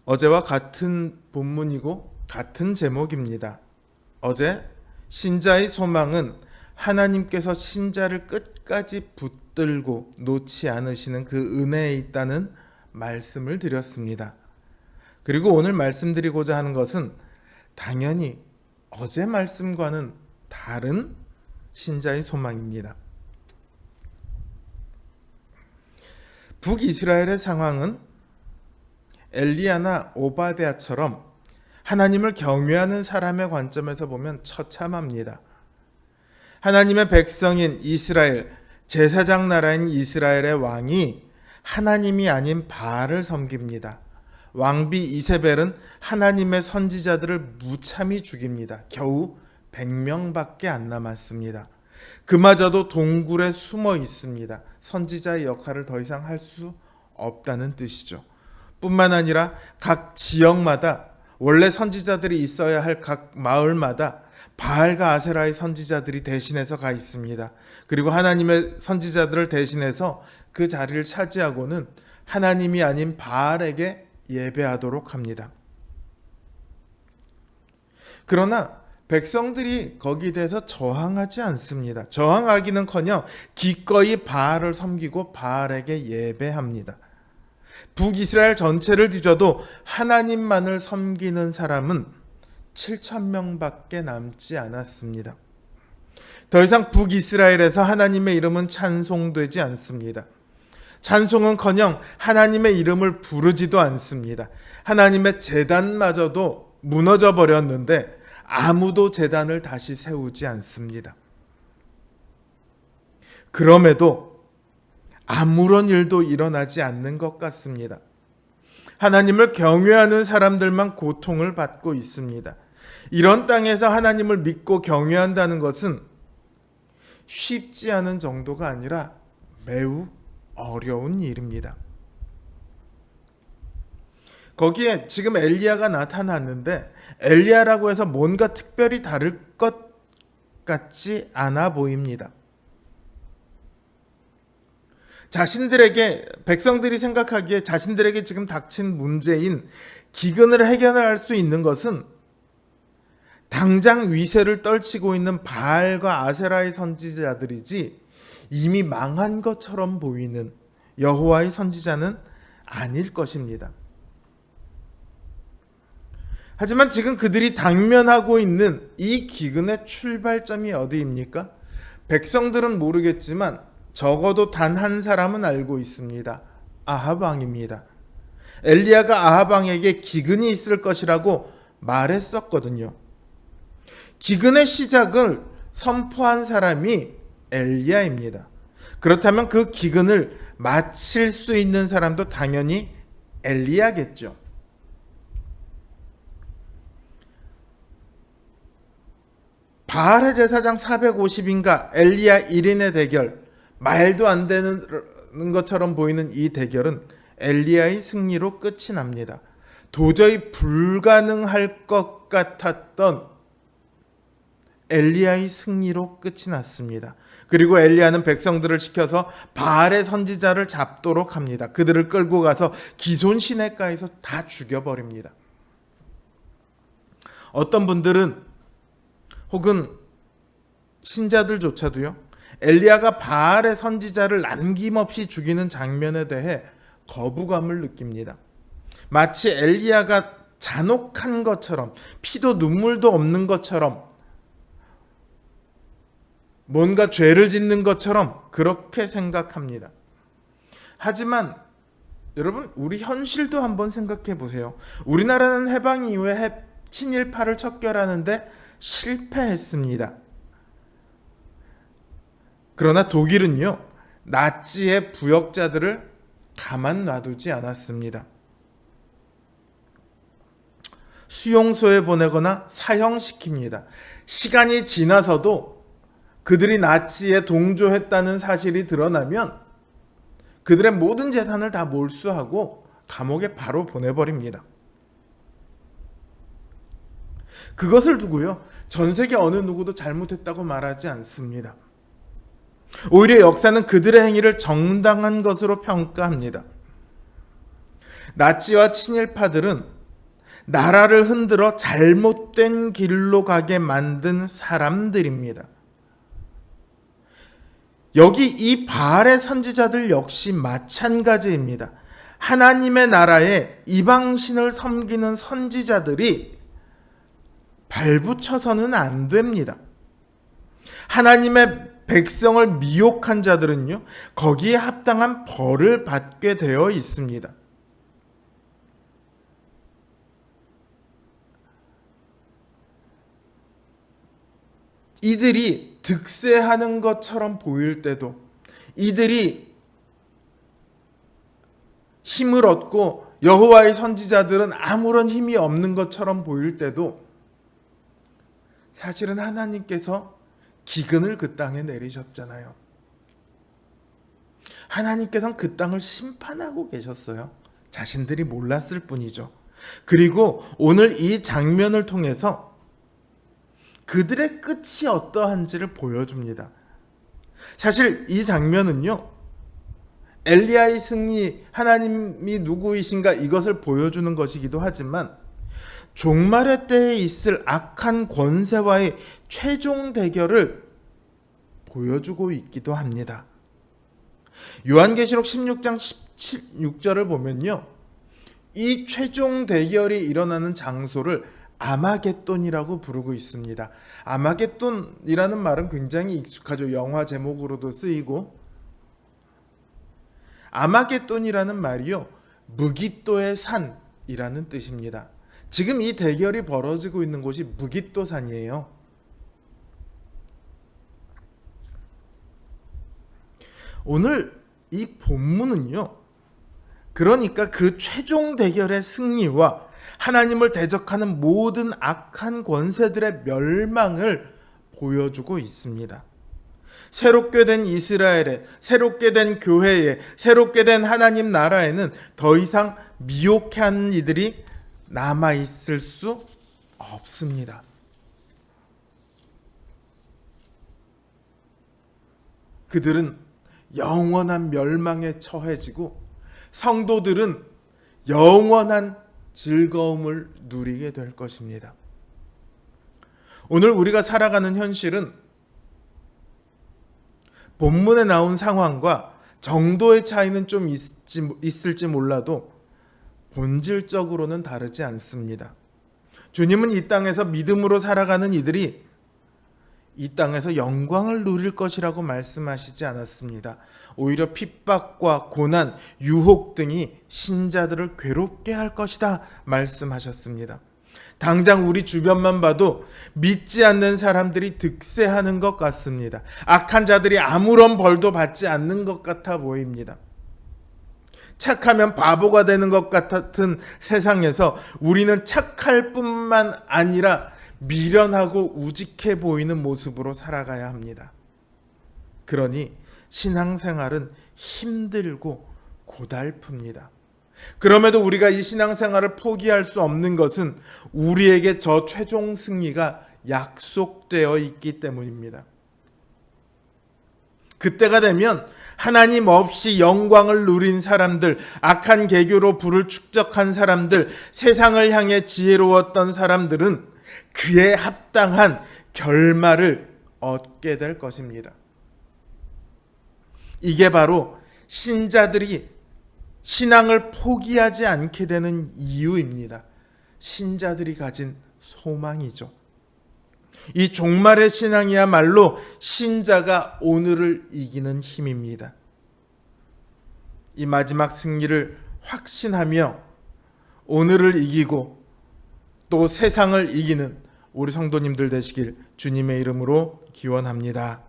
어제와 같은 본문이고 같은 제목입니다. 어제 신자의 소망은 하나님께서 신자를 끝까지 붙들고 놓지 않으시는 그 은혜에 있다는 말씀을 드렸습니다. 그리고 오늘 말씀드리고자 하는 것은 당연히 어제 말씀과는 다른 신자의 소망입니다. 북이스라엘의 상황은 엘리야나 오바댜처럼 하나님을 경외하는 사람의 관점에서 보면 처참합니다. 하나님의 백성인 이스라엘, 제사장 나라인 이스라엘의 왕이 하나님이 아닌 바알을 섬깁니다. 왕비 이세벨은 하나님의 선지자들을 무참히 죽입니다. 겨우 100명밖에 안 남았습니다. 그마저도 동굴에 숨어 있습니다. 선지자의 역할을 더 이상 할 수 없다는 뜻이죠. 뿐만 아니라 각 지역마다 원래 선지자들이 있어야 할 각 마을마다 바알과 아세라의 선지자들이 대신해서 가 있습니다. 그리고 하나님의 선지자들을 대신해서 그 자리를 차지하고는 하나님이 아닌 바알에게 예배하도록 합니다. 그러나 백성들이 거기에 대해서 저항하지 않습니다. 저항하기는커녕 기꺼이 바알을 섬기고 바알에게 예배합니다. 북이스라엘 전체를 뒤져도 하나님만을 섬기는 사람은 7,000명밖에 남지 않았습니다. 더 이상 북이스라엘에서 하나님의 이름은 찬송되지 않습니다. 찬송은커녕 하나님의 이름을 부르지도 않습니다. 하나님의 제단마저도 무너져 버렸는데 아무도 제단을 다시 세우지 않습니다. 그럼에도 아무런 일도 일어나지 않는 것 같습니다. 하나님을 경외하는 사람들만 고통을 받고 있습니다. 이런 땅에서 하나님을 믿고 경외한다는 것은 쉽지 않은 정도가 아니라 매우 어려운 일입니다. 거기에 지금 엘리야가 나타났는데 엘리야라고 해서 뭔가 특별히 다를 것 같지 않아 보입니다. 백성들이 생각하기에 자신들에게 지금 닥친 문제인 기근을 해결할 수 있는 것은 당장 위세를 떨치고 있는 바알과 아세라의 선지자들이지 이미 망한 것처럼 보이는 여호와의 선지자는 아닐 것입니다. 하지만 지금 그들이 당면하고 있는 이 기근의 출발점이 어디입니까? 백성들은 모르겠지만 적어도 단 한 사람은 알고 있습니다. 아합 왕입니다. 엘리야가 아합 왕에게 기근이 있을 것이라고 말했었거든요. 기근의 시작을 선포한 사람이 엘리야입니다. 그렇다면 그 기근을 마칠 수 있는 사람도 당연히 엘리야겠죠. 바알의 제사장 450인가 엘리야 1인의 대결, 말도 안 되는 것처럼 보이는 이 대결은 엘리야의 승리로 끝이 납니다. 도저히 불가능할 것 같았던 엘리야의 승리로 끝이 났습니다. 그리고 엘리야는 백성들을 시켜서 바알의 선지자를 잡도록 합니다. 그들을 끌고 가서 기손 시내가에서 다 죽여버립니다. 어떤 분들은 혹은 신자들조차도요, 엘리야가 바알의 선지자를 남김없이 죽이는 장면에 대해 거부감을 느낍니다. 마치 엘리야가 잔혹한 것처럼, 피도 눈물도 없는 것처럼, 뭔가 죄를 짓는 것처럼 그렇게 생각합니다. 하지만 여러분, 우리 현실도 한번 생각해 보세요. 우리나라는 해방 이후에 친일파를 척결하는데 실패했습니다. 그러나 독일은요, 나치의 부역자들을 가만 놔두지 않았습니다. 수용소에 보내거나 사형시킵니다. 시간이 지나서도 그들이 나치에 동조했다는 사실이 드러나면 그들의 모든 재산을 다 몰수하고 감옥에 바로 보내버립니다. 그것을 두고요, 전 세계 어느 누구도 잘못했다고 말하지 않습니다. 오히려 역사는 그들의 행위를 정당한 것으로 평가합니다. 나치와 친일파들은 나라를 흔들어 잘못된 길로 가게 만든 사람들입니다. 여기 이 바알의 선지자들 역시 마찬가지입니다. 하나님의 나라에 이방신을 섬기는 선지자들이 발붙여서는 안 됩니다. 하나님의 백성을 미혹한 자들은요, 거기에 합당한 벌을 받게 되어 있습니다. 이들이 득세하는 것처럼 보일 때도, 이들이 힘을 얻고 여호와의 선지자들은 아무런 힘이 없는 것처럼 보일 때도 사실은 하나님께서 기근을 그 땅에 내리셨잖아요. 하나님께서는 그 땅을 심판하고 계셨어요. 자신들이 몰랐을 뿐이죠. 그리고 오늘 이 장면을 통해서 그들의 끝이 어떠한지를 보여줍니다. 사실 이 장면은요, 엘리야의 승리, 하나님이 누구이신가 이것을 보여주는 것이기도 하지만 종말의 때에 있을 악한 권세와의 최종 대결을 보여주고 있기도 합니다. 요한계시록 16장 16절을 보면요, 이 최종 대결이 일어나는 장소를 아마겟돈이라고 부르고 있습니다. 아마겟돈이라는 말은 굉장히 익숙하죠. 영화 제목으로도 쓰이고, 아마겟돈이라는 말이요, 무깃도의 산이라는 뜻입니다. 지금 이 대결이 벌어지고 있는 곳이 무깃도 산이에요. 오늘 이 본문은요, 그러니까 그 최종 대결의 승리와 하나님을 대적하는 모든 악한 권세들의 멸망을 보여주고 있습니다. 새롭게 된 이스라엘에, 새롭게 된 교회에, 새롭게 된 하나님 나라에는 더 이상 미혹한 이들이 남아있을 수 없습니다. 그들은 영원한 멸망에 처해지고 성도들은 영원한 즐거움을 누리게 될 것입니다. 오늘 우리가 살아가는 현실은 본문에 나온 상황과 정도의 차이는 좀 있을지 몰라도 본질적으로는 다르지 않습니다. 주님은 이 땅에서 믿음으로 살아가는 이들이 이 땅에서 영광을 누릴 것이라고 말씀하시지 않았습니다. 오히려 핍박과 고난, 유혹 등이 신자들을 괴롭게 할 것이다 말씀하셨습니다. 당장 우리 주변만 봐도 믿지 않는 사람들이 득세하는 것 같습니다. 악한 자들이 아무런 벌도 받지 않는 것 같아 보입니다. 착하면 바보가 되는 것 같은 세상에서 우리는 착할 뿐만 아니라 미련하고 우직해 보이는 모습으로 살아가야 합니다. 그러니 신앙생활은 힘들고 고달픕니다. 그럼에도 우리가 이 신앙생활을 포기할 수 없는 것은 우리에게 저 최종 승리가 약속되어 있기 때문입니다. 그때가 되면 하나님 없이 영광을 누린 사람들, 악한 계교로 부를 축적한 사람들, 세상을 향해 지혜로웠던 사람들은 그에 합당한 결말을 얻게 될 것입니다. 이게 바로 신자들이 신앙을 포기하지 않게 되는 이유입니다. 신자들이 가진 소망이죠. 이 종말의 신앙이야말로 신자가 오늘을 이기는 힘입니다. 이 마지막 승리를 확신하며 오늘을 이기고 또 세상을 이기는 우리 성도님들 되시길 주님의 이름으로 기원합니다.